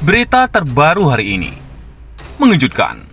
Berita terbaru hari ini mengejutkan.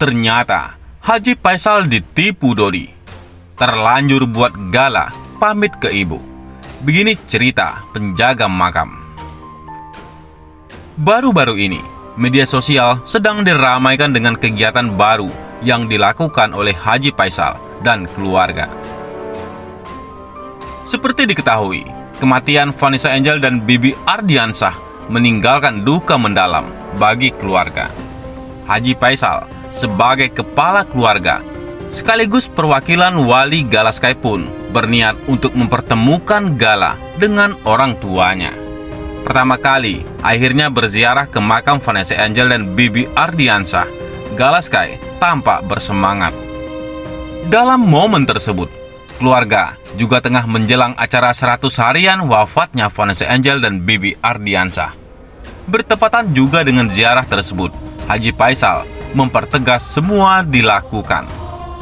Ternyata Haji Faisal ditipu Dodi. Terlanjur buat gala pamit ke ibu. Begini cerita penjaga makam. Baru-baru ini, media sosial sedang diramaikan dengan kegiatan baru yang dilakukan oleh Haji Faisal dan keluarga. Seperti diketahui, kematian Vanessa Angel dan Bibi Ardiansah meninggalkan duka mendalam bagi keluarga. Haji Faisal sebagai kepala keluarga sekaligus perwakilan wali Galaskai pun berniat untuk mempertemukan Gala dengan orang tuanya. Pertama kali akhirnya berziarah ke makam Vanessa Angel dan Bibi Ardiansah, Galaskai tampak bersemangat. Dalam momen tersebut, keluarga juga tengah menjelang acara 100 harian wafatnya Vanessa Angel dan Bibi Ardiansah. Bertepatan juga dengan ziarah tersebut, Haji Faisal mempertegas semua dilakukan,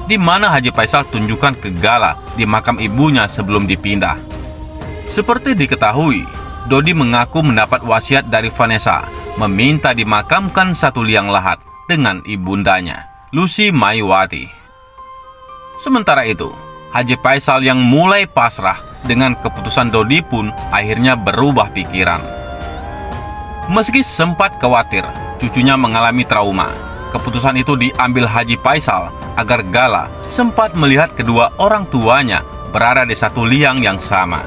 di mana Haji Faisal tunjukkan ke Gala di makam ibunya sebelum dipindah. Seperti diketahui, Dodi mengaku mendapat wasiat dari Vanessa meminta dimakamkan satu liang lahat dengan ibundanya, Lucy Maiwati. Sementara itu, Haji Faisal yang mulai pasrah dengan keputusan Dodi pun akhirnya berubah pikiran. Meski sempat khawatir cucunya mengalami trauma, keputusan itu diambil Haji Faisal agar Gala sempat melihat kedua orang tuanya berada di satu liang yang sama.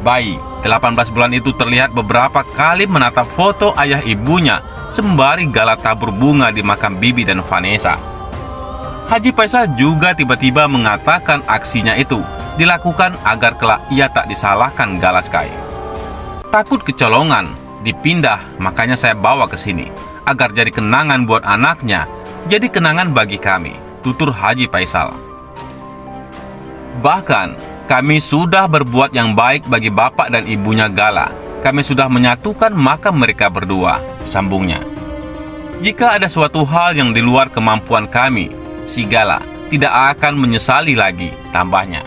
Bayi 18 bulan itu terlihat beberapa kali menatap foto ayah ibunya sembari Gala tabur bunga di makam Bibi dan Vanessa. Haji Faisal juga tiba-tiba mengatakan aksinya itu dilakukan agar kelak ia tak disalahkan Galaskai. Takut kecolongan dipindah, makanya saya bawa ke sini agar jadi kenangan buat anaknya, jadi kenangan bagi kami, tutur Haji Faisal. Bahkan kami sudah berbuat yang baik bagi bapak dan ibunya Gala. Kami sudah menyatukan makam mereka berdua, sambungnya. Jika ada suatu hal yang di luar kemampuan kami, si Gala tidak akan menyesali lagi, tambahnya.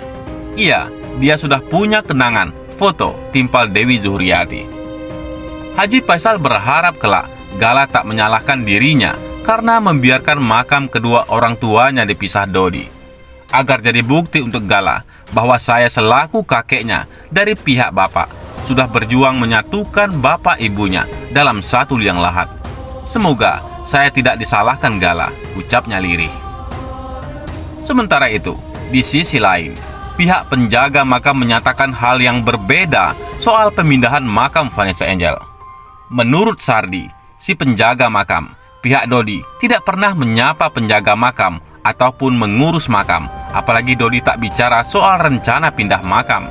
Iya, dia sudah punya kenangan foto timpal Dewi Zuhriati. Haji Faisal berharap kelak Gala tak menyalahkan dirinya karena membiarkan makam kedua orang tuanya dipisah Dodi, agar jadi bukti untuk Gala bahwa saya selaku kakeknya dari pihak bapak sudah berjuang menyatukan bapak ibunya dalam satu liang lahat. Semoga saya tidak disalahkan Gala, ucapnya lirih. Sementara itu, di sisi lain, pihak penjaga makam menyatakan hal yang berbeda soal pemindahan makam Vanessa Angel. Menurut Sardi, si penjaga makam, pihak Dodi tidak pernah menyapa penjaga makam ataupun mengurus makam, apalagi Dodi tak bicara soal rencana pindah makam.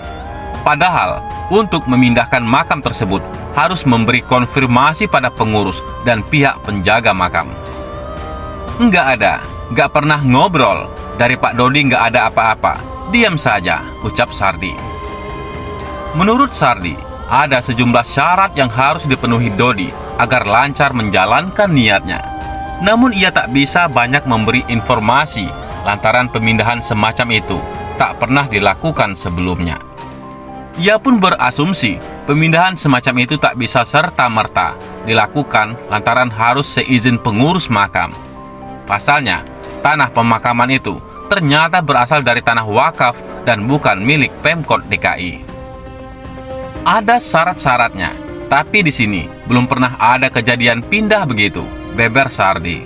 Padahal, untuk memindahkan makam tersebut harus memberi konfirmasi pada pengurus dan pihak penjaga makam. Nggak pernah ngobrol. Dari Pak Dodi nggak ada apa-apa. Diam saja, ucap Sardi. Menurut Sardi, ada sejumlah syarat yang harus dipenuhi Dodi agar lancar menjalankan niatnya. Namun ia tak bisa banyak memberi informasi lantaran pemindahan semacam itu tak pernah dilakukan sebelumnya. Ia pun berasumsi pemindahan semacam itu tak bisa serta-merta dilakukan lantaran harus seizin pengurus makam. Pasalnya, tanah pemakaman itu ternyata berasal dari tanah wakaf dan bukan milik Pemkot DKI. Ada syarat-syaratnya, tapi di sini belum pernah ada kejadian pindah begitu, beber Sardi.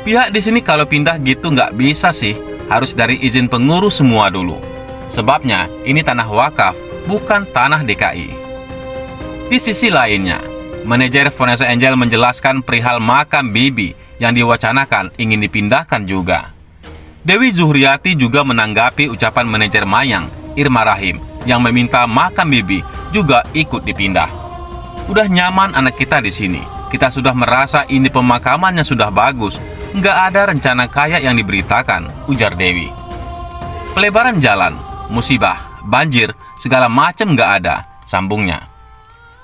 Pihak di sini kalau pindah gitu nggak bisa sih, harus dari izin pengurus semua dulu. Sebabnya ini tanah wakaf, bukan tanah DKI. Di sisi lainnya, manajer Vanessa Angel menjelaskan perihal makam Bibi yang diwacanakan ingin dipindahkan juga. Dewi Zuhriati juga menanggapi ucapan manajer Mayang, Irma Rahim, yang meminta makam Bibi juga ikut dipindah. Udah nyaman anak kita di sini. Kita sudah merasa ini pemakamannya sudah bagus. Nggak ada rencana kaya yang diberitakan, ujar Dewi. Pelebaran jalan, musibah, banjir, segala macam nggak ada, sambungnya.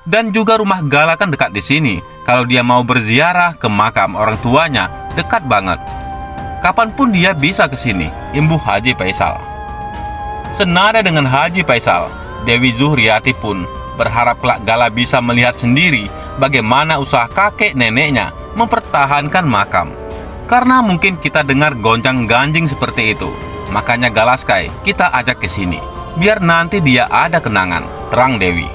Dan juga rumah Gala kan dekat di sini. Kalau dia mau berziarah ke makam orang tuanya, dekat banget. Kapanpun dia bisa ke sini, imbuh Haji Faisal. Senada dengan Haji Faisal, Dewi Zuhriati pun berharap kelak Gala bisa melihat sendiri bagaimana usaha kakek neneknya mempertahankan makam. Karena mungkin kita dengar gonjang-ganjing seperti itu, makanya Galaskai kita ajak ke sini, biar nanti dia ada kenangan, terang Dewi.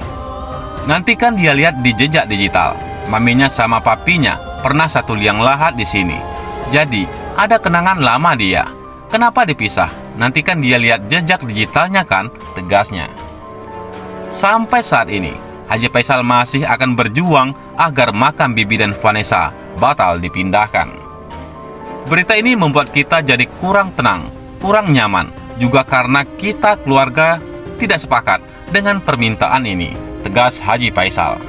Nanti kan dia lihat di jejak digital, maminya sama papinya pernah satu liang lahat di sini. Jadi, ada kenangan lama dia. Kenapa dipisah? Nanti kan dia lihat jejak digitalnya kan, tegasnya. Sampai saat ini, Haji Faisal masih akan berjuang agar makam Bibi dan Vanessa batal dipindahkan. Berita ini membuat kita jadi kurang tenang, kurang nyaman, juga karena kita keluarga tidak sepakat dengan permintaan ini, tegas Haji Faisal.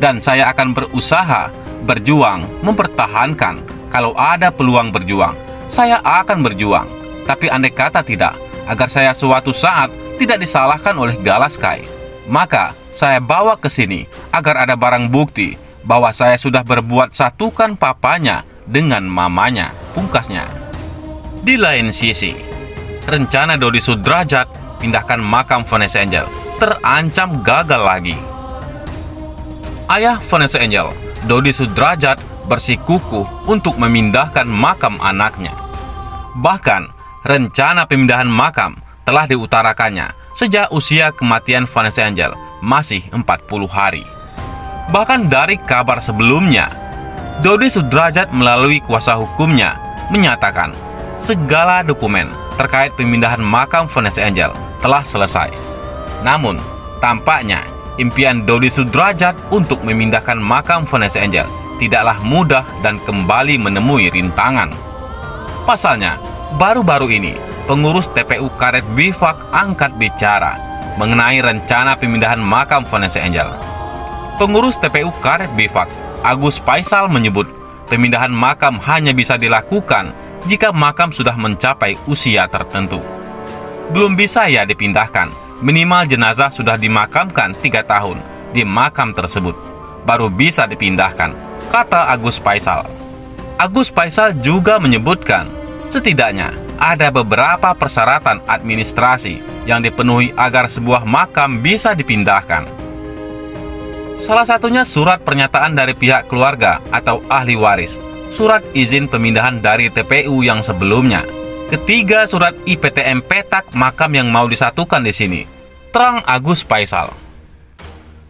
Dan saya akan berusaha, berjuang, mempertahankan. Kalau ada peluang berjuang, saya akan berjuang. Tapi andai kata tidak, agar saya suatu saat tidak disalahkan oleh Galaskai, maka saya bawa ke sini agar ada barang bukti bahwa saya sudah berbuat satukan papanya dengan mamanya, pungkasnya. Di lain sisi, rencana Dodi Sudrajat pindahkan makam Vanessa Angel terancam gagal lagi. Ayah Vanessa Angel, Dodi Sudrajat, bersikukuh untuk memindahkan makam anaknya. Bahkan, rencana pemindahan makam telah diutarakannya sejak usia kematian Vanessa Angel masih 40 hari. Bahkan dari kabar sebelumnya, Dodi Sudrajat melalui kuasa hukumnya menyatakan segala dokumen terkait pemindahan makam Vanessa Angel telah selesai. Namun, tampaknya impian Dodi Sudrajat untuk memindahkan makam Vanessa Angel tidaklah mudah dan kembali menemui rintangan. Pasalnya, baru-baru ini pengurus TPU Karet Bifak angkat bicara mengenai rencana pemindahan makam Vanessa Angel. Pengurus TPU Karet Bifak, Agus Faisal, menyebut pemindahan makam hanya bisa dilakukan jika makam sudah mencapai usia tertentu. Belum bisa ya dipindahkan, minimal jenazah sudah dimakamkan 3 tahun di makam tersebut, baru bisa dipindahkan, kata Agus Faisal. Agus Faisal juga menyebutkan setidaknya ada beberapa persyaratan administrasi yang dipenuhi agar sebuah makam bisa dipindahkan. Salah satunya surat pernyataan dari pihak keluarga atau ahli waris, surat izin pemindahan dari TPU yang sebelumnya. Ketiga, surat IPTM petak makam yang mau disatukan di sini, terang Agus Faisal.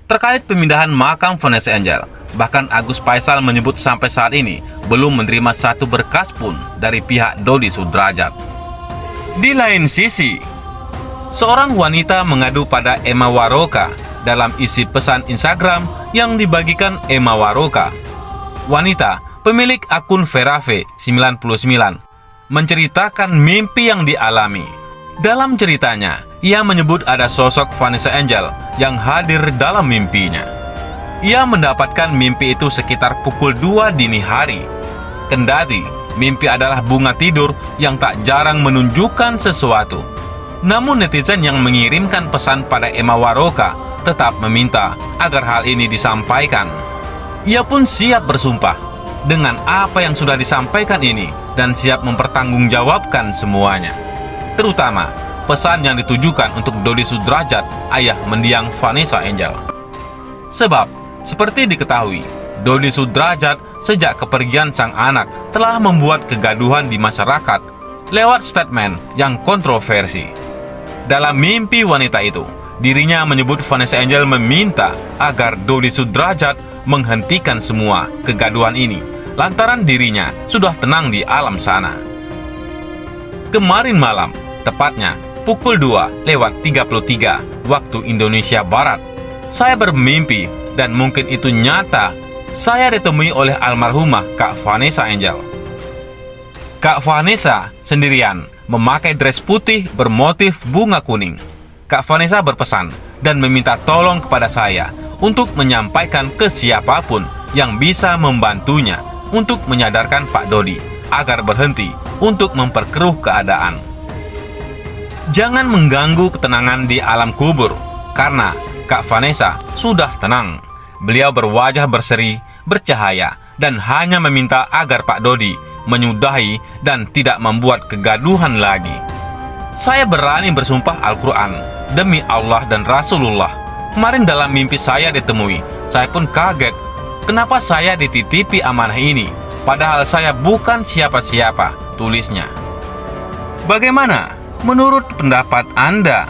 Terkait pemindahan makam Vanessa Angel, bahkan Agus Faisal menyebut sampai saat ini belum menerima satu berkas pun dari pihak Dodi Sudrajat. Di lain sisi, seorang wanita mengadu pada Emma Waroka dalam isi pesan Instagram yang dibagikan Emma Waroka. Wanita, pemilik akun Verave 99, menceritakan mimpi yang dialami. Dalam ceritanya, ia menyebut ada sosok Vanessa Angel yang hadir dalam mimpinya. Ia mendapatkan mimpi itu sekitar pukul 2 dini hari. Kendati mimpi adalah bunga tidur yang tak jarang menunjukkan sesuatu, namun netizen yang mengirimkan pesan pada Emma Waroka tetap meminta agar hal ini disampaikan. Ia pun siap bersumpah dengan apa yang sudah disampaikan ini dan siap mempertanggungjawabkan semuanya, terutama pesan yang ditujukan untuk Dodi Sudrajat, ayah mendiang Vanessa Angel. Sebab, seperti diketahui, Dodi Sudrajat sejak kepergian sang anak telah membuat kegaduhan di masyarakat lewat statement yang kontroversi. Dalam mimpi wanita itu, dirinya menyebut Vanessa Angel meminta agar Dodi Sudrajat menghentikan semua kegaduhan ini lantaran dirinya sudah tenang di alam sana. Kemarin malam, tepatnya pukul 2:33 waktu Indonesia Barat, saya bermimpi dan mungkin itu nyata. Saya ditemui oleh almarhumah Kak Vanessa Angel. Kak Vanessa sendirian memakai dress putih bermotif bunga kuning. Kak Vanessa berpesan dan meminta tolong kepada saya untuk menyampaikan ke siapapun yang bisa membantunya untuk menyadarkan Pak Dodi agar berhenti untuk memperkeruh keadaan. Jangan mengganggu ketenangan di alam kubur, karena Kak Vanessa sudah tenang. Beliau berwajah berseri, bercahaya, dan hanya meminta agar Pak Dodi menyudahi dan tidak membuat kegaduhan lagi. Saya berani bersumpah Al-Quran, demi Allah dan Rasulullah. Kemarin dalam mimpi saya ditemui, saya pun kaget Kenapa saya dititipi amanah ini, padahal saya bukan siapa-siapa, tulisnya. Bagaimana menurut pendapat Anda?